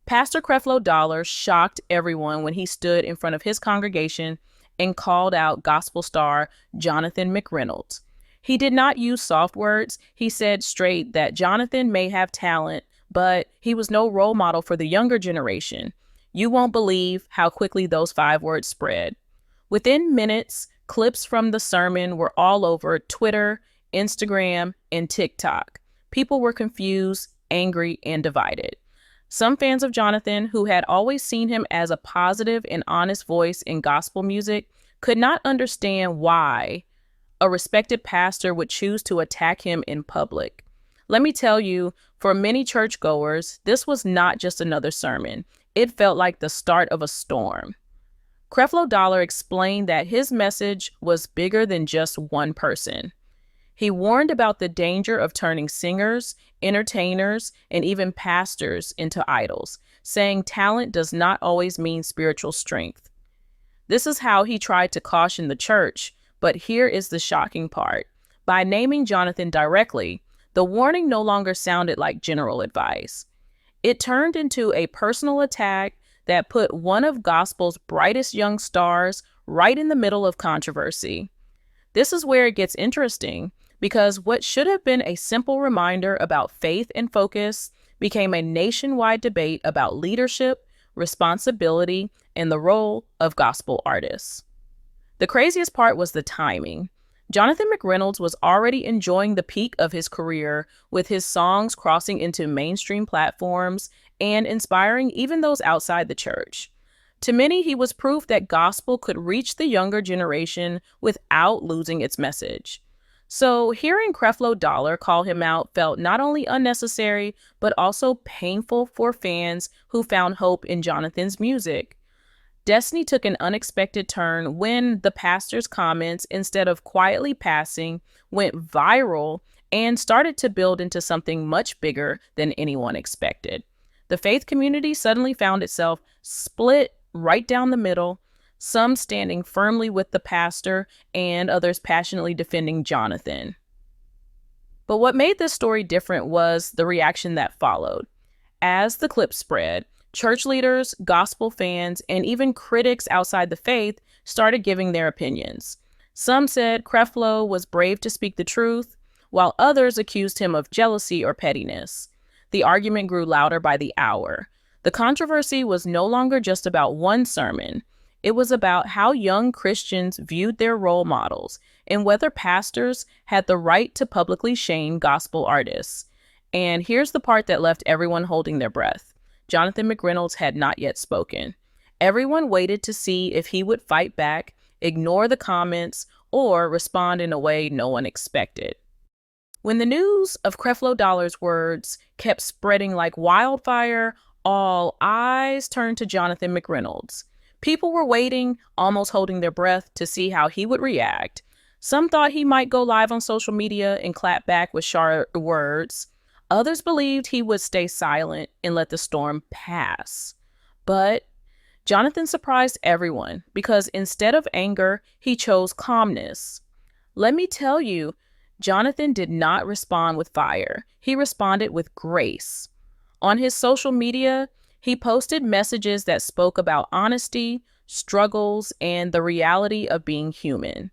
Pastor Creflo Dollar shocked everyone when he stood in front of his congregation and called out gospel star Jonathan McReynolds. He did not use soft words. He said straight that Jonathan may have talent, but he was no role model for the younger generation. You won't believe how quickly those 5 words spread. Within minutes, clips from the sermon were all over Twitter, Instagram, and TikTok. People were confused, angry, and divided. Some fans of Jonathan, who had always seen him as a positive and honest voice in gospel music, could not understand why a respected pastor would choose to attack him in public. Let me tell you, for many churchgoers, this was not just another sermon. It felt like the start of a storm. Creflo Dollar explained that his message was bigger than just one person. He warned about the danger of turning singers, entertainers, and even pastors into idols, saying talent does not always mean spiritual strength. This is how he tried to caution the church, but here is the shocking part. By naming Jonathan directly, the warning no longer sounded like general advice. It turned into a personal attack that put one of gospel's brightest young stars right in the middle of controversy. This is where it gets interesting, because what should have been a simple reminder about faith and focus became a nationwide debate about leadership, responsibility, and the role of gospel artists. The craziest part was the timing. Jonathan McReynolds was already enjoying the peak of his career, with his songs crossing into mainstream platforms and inspiring even those outside the church. To many, he was proof that gospel could reach the younger generation without losing its message. So hearing Creflo Dollar call him out felt not only unnecessary, but also painful for fans who found hope in Jonathan's music. Destiny took an unexpected turn when the pastor's comments, instead of quietly passing, went viral and started to build into something much bigger than anyone expected. The faith community suddenly found itself split right down the middle, some standing firmly with the pastor and others passionately defending Jonathan. But what made this story different was the reaction that followed. As the clip spread, church leaders, gospel fans, and even critics outside the faith started giving their opinions. Some said Creflo was brave to speak the truth, while others accused him of jealousy or pettiness. The argument grew louder by the hour. The controversy was no longer just about one sermon. It was about how young Christians viewed their role models and whether pastors had the right to publicly shame gospel artists. And here's the part that left everyone holding their breath. Jonathan McReynolds had not yet spoken. Everyone waited to see if he would fight back, ignore the comments, or respond in a way no one expected. When the news of Creflo Dollar's words kept spreading like wildfire, all eyes turned to Jonathan McReynolds. People were waiting, almost holding their breath, to see how he would react. Some thought he might go live on social media and clap back with sharp words. Others believed he would stay silent and let the storm pass. But Jonathan surprised everyone because instead of anger, he chose calmness. Let me tell you, Jonathan did not respond with fire. He responded with grace. On his social media, he posted messages that spoke about honesty, struggles, and the reality of being human.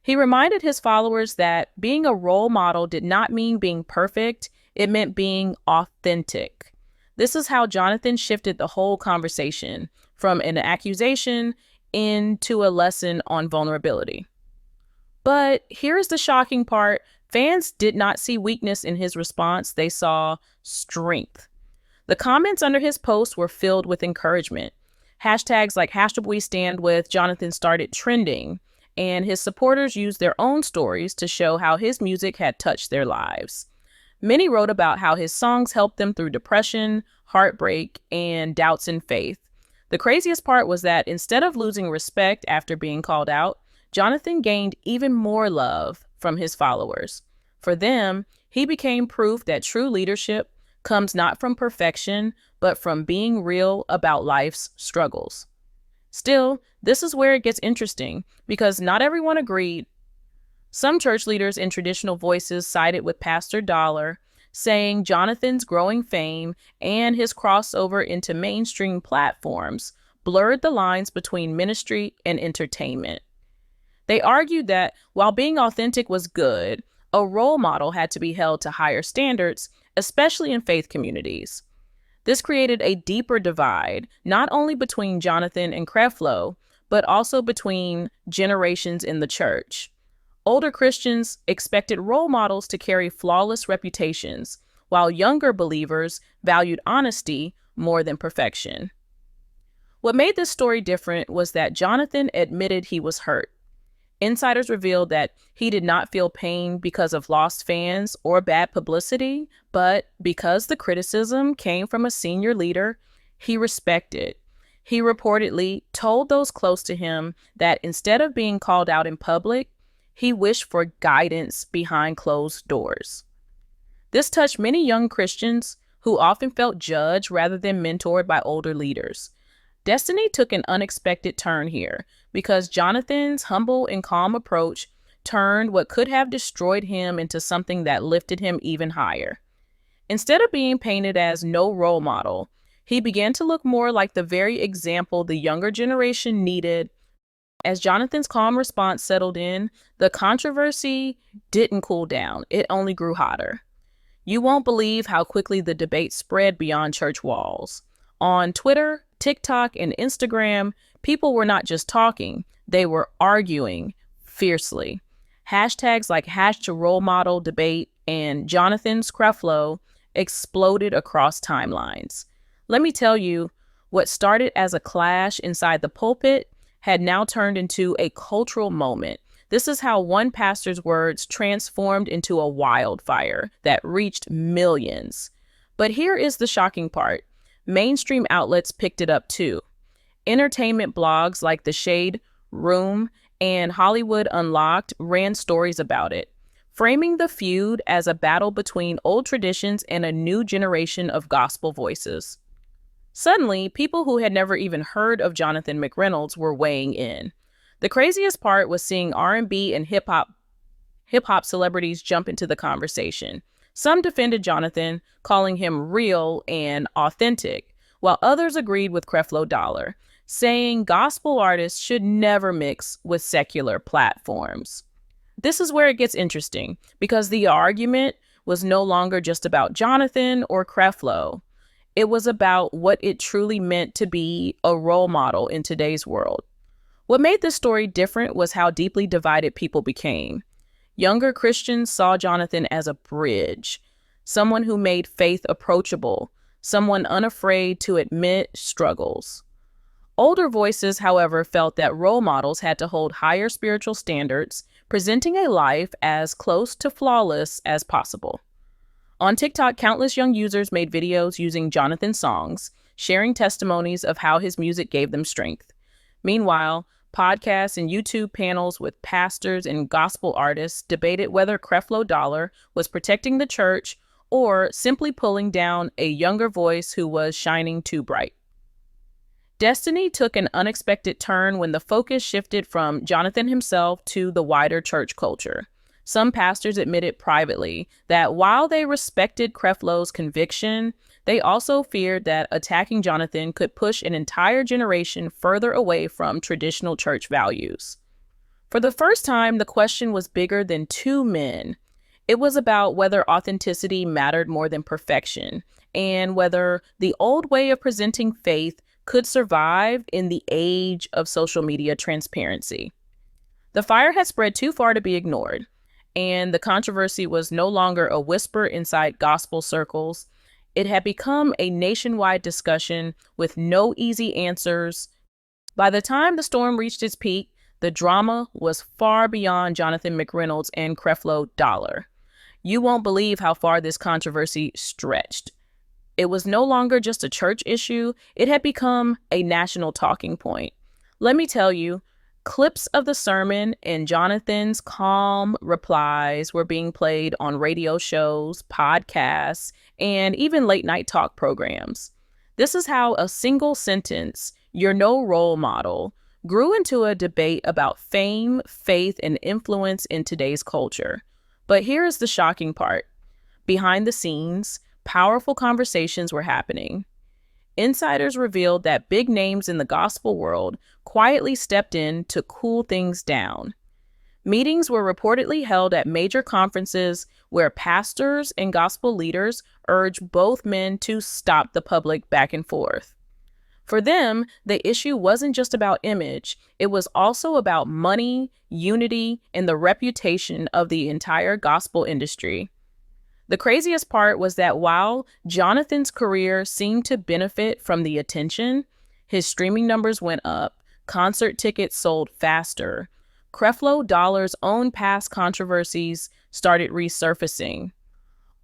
He reminded his followers that being a role model did not mean being perfect. It meant being authentic. This is how Jonathan shifted the whole conversation from an accusation into a lesson on vulnerability. But here's the shocking part. Fans did not see weakness in his response. They saw strength. The comments under his post were filled with encouragement. Hashtags like #WeStandWith Jonathan started trending, and his supporters used their own stories to show how his music had touched their lives. Many wrote about how his songs helped them through depression, heartbreak, and doubts in faith. The craziest part was that instead of losing respect after being called out, Jonathan gained even more love from his followers. For them, he became proof that true leadership comes not from perfection, but from being real about life's struggles. Still, this is where it gets interesting, because not everyone agreed. Some church leaders and traditional voices sided with Pastor Dollar, saying Jonathan's growing fame and his crossover into mainstream platforms blurred the lines between ministry and entertainment. They argued that while being authentic was good, a role model had to be held to higher standards, especially in faith communities. This created a deeper divide, not only between Jonathan and Creflo, but also between generations in the church. Older Christians expected role models to carry flawless reputations, while younger believers valued honesty more than perfection. What made this story different was that Jonathan admitted he was hurt. Insiders revealed that he did not feel pain because of lost fans or bad publicity, but because the criticism came from a senior leader he respected. He reportedly told those close to him that instead of being called out in public, he wished for guidance behind closed doors. This touched many young Christians who often felt judged rather than mentored by older leaders. Destiny took an unexpected turn here because Jonathan's humble and calm approach turned what could have destroyed him into something that lifted him even higher. Instead of being painted as no role model, he began to look more like the very example the younger generation needed. As Jonathan's calm response settled in, the controversy didn't cool down. It only grew hotter. You won't believe how quickly the debate spread beyond church walls. On Twitter, TikTok, and Instagram, people were not just talking, they were arguing fiercely. Hashtags like #RoleModelDebate and Jonathan's Creflo exploded across timelines. Let me tell you, what started as a clash inside the pulpit had now turned into a cultural moment. This is how one pastor's words transformed into a wildfire that reached millions. But here is the shocking part. Mainstream outlets picked it up too. Entertainment blogs like The Shade Room and Hollywood Unlocked ran stories about it, framing the feud as a battle between old traditions and a new generation of gospel voices. Suddenly, people who had never even heard of Jonathan McReynolds were weighing in. The craziest part was seeing R&B and hip-hop celebrities jump into the conversation. Some defended Jonathan, calling him real and authentic, while others agreed with Creflo Dollar, saying gospel artists should never mix with secular platforms. This is where it gets interesting, because the argument was no longer just about Jonathan or Creflo. It was about what it truly meant to be a role model in today's world. What made this story different was how deeply divided people became. Younger Christians saw Jonathan as a bridge, someone who made faith approachable, someone unafraid to admit struggles. Older voices, however, felt that role models had to hold higher spiritual standards, presenting a life as close to flawless as possible. On TikTok, countless young users made videos using Jonathan's songs, sharing testimonies of how his music gave them strength. Meanwhile, podcasts and YouTube panels with pastors and gospel artists debated whether Creflo Dollar was protecting the church or simply pulling down a younger voice who was shining too bright. Destiny took an unexpected turn when the focus shifted from Jonathan himself to the wider church culture. Some pastors admitted privately that while they respected Creflo's conviction, they also feared that attacking Jonathan could push an entire generation further away from traditional church values. For the first time, the question was bigger than two men. It was about whether authenticity mattered more than perfection, and whether the old way of presenting faith could survive in the age of social media transparency. The fire had spread too far to be ignored, and the controversy was no longer a whisper inside gospel circles. It had become a nationwide discussion with no easy answers. By the time the storm reached its peak, the drama was far beyond Jonathan McReynolds and Creflo Dollar. You won't believe how far this controversy stretched. It was no longer just a church issue, it had become a national talking point. Let me tell you, clips of the sermon and Jonathan's calm replies were being played on radio shows, podcasts, and even late-night talk programs. This is how a single sentence, "You're no role model," grew into a debate about fame, faith, and influence in today's culture. But here is the shocking part. Behind the scenes, powerful conversations were happening. Insiders revealed that big names in the gospel world quietly stepped in to cool things down. Meetings were reportedly held at major conferences where pastors and gospel leaders urged both men to stop the public back and forth. For them, the issue wasn't just about image, it was also about money, unity, and the reputation of the entire gospel industry. The craziest part was that while Jonathan's career seemed to benefit from the attention, his streaming numbers went up, concert tickets sold faster. Creflo Dollar's own past controversies started resurfacing.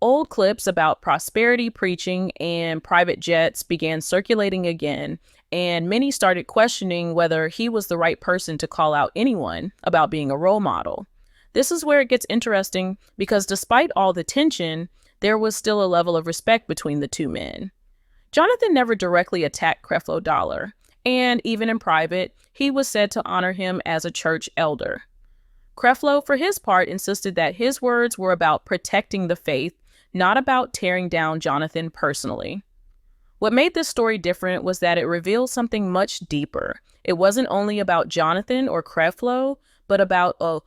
Old clips about prosperity preaching and private jets began circulating again, and many started questioning whether he was the right person to call out anyone about being a role model. This is where it gets interesting because despite all the tension, there was still a level of respect between the two men. Jonathan never directly attacked Creflo Dollar, and even in private, he was said to honor him as a church elder. Creflo, for his part, insisted that his words were about protecting the faith, not about tearing down Jonathan personally. What made this story different was that it revealed something much deeper. It wasn't only about Jonathan or Creflo, but about a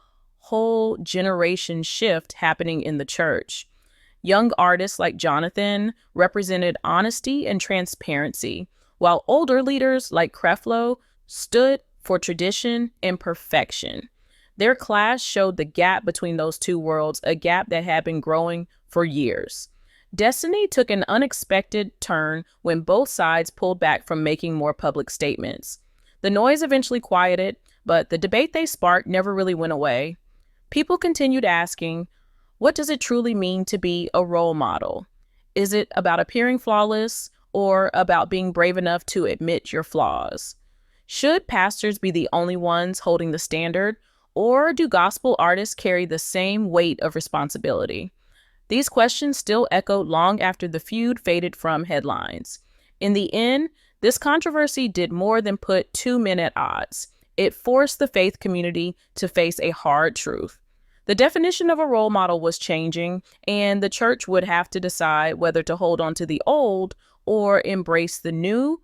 whole generation shift happening in the church. Young artists like Jonathan represented honesty and transparency, while older leaders like Creflo stood for tradition and perfection. Their clash showed the gap between those two worlds, a gap that had been growing for years. Destiny took an unexpected turn when both sides pulled back from making more public statements. The noise eventually quieted, but the debate they sparked never really went away. People continued asking, what does it truly mean to be a role model? Is it about appearing flawless or about being brave enough to admit your flaws? Should pastors be the only ones holding the standard, or do gospel artists carry the same weight of responsibility? These questions still echoed long after the feud faded from headlines. In the end, this controversy did more than put two men at odds. It forced the faith community to face a hard truth. The definition of a role model was changing, and the church would have to decide whether to hold on to the old or embrace the new